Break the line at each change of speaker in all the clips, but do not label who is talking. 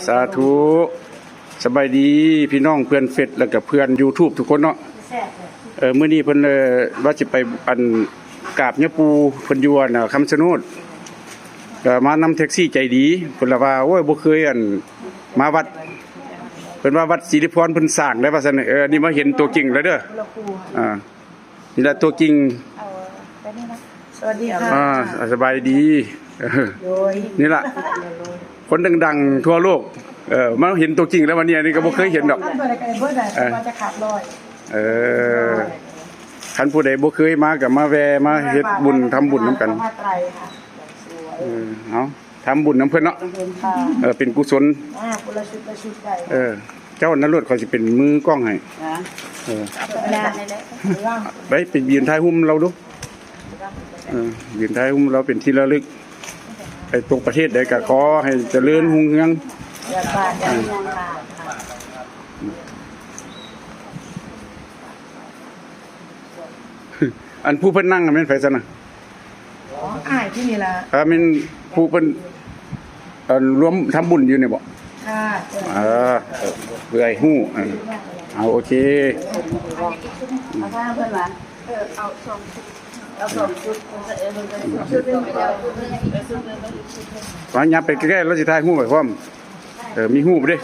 สาธุสบายดีพี่น้องเพื่อนเฟซแล้วก็เพื่อน YouTube ทุกคนเนาะมื้อนี้เพิ่นว่าสิไปอันกราบย่าปูเพิ่นอยู่น่ะคำชะโนดก็มานำแท็กซี่ใจดีเพิ่นละว่าโอ้ยบ่เคยอันมาวัดเพิ่นว่าวัดศิริพรเพิ่นสร้างได้ว่าซั่นนี่มาเห็นตัวจริงแล้วเด้อนี่แหละตัวจริง
สวัสดีค่ะ
สบายดีนี่ล่ะคนดังๆทั่วโลกมาเห็นตัวจริงแล้ววันนี้นี่ก็บ่เคยเห็นดอก
จะขาดลอย
คันผู้ใดบ่เคยมาก็มาแวะมาเฮ็ดบุญทำบุญนำกันเอาทำบุญนำเพิ่นเนาะเป็นกุศล
คนละชุดใหญ่
เจ้านรสเขาสิเป็นมือกล้องให้ไปยืนท้ายหุ้มเราดูยืนท้ายหุ้มเราเป็นที่ระลึกไปตกประเทศใดก็ขอให้เจริญรุ่งเรืองอันผู้เพิ่นนั่งแม่นไผซั่นน่ะ
อ้ายที่นี่ล่ะ
แม่นผู้เพิ่นรวมทำบุญอยู่นี่บ่เพื่อให้ฮู้เอาโอเค
เอาทางเพิ่นว่าเอา2 ชุด
ว่ายับไปใกล้ๆแล้วสิถ่ายฮู้ไว้พร้อมมีฮู้บ่เด้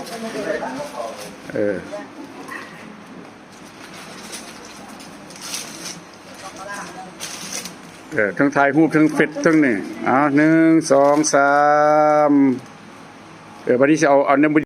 ทั้งถ่ายรูปทั้งเฟซทั้งนี่1 2 3บัดนี้สิเอาน้ำ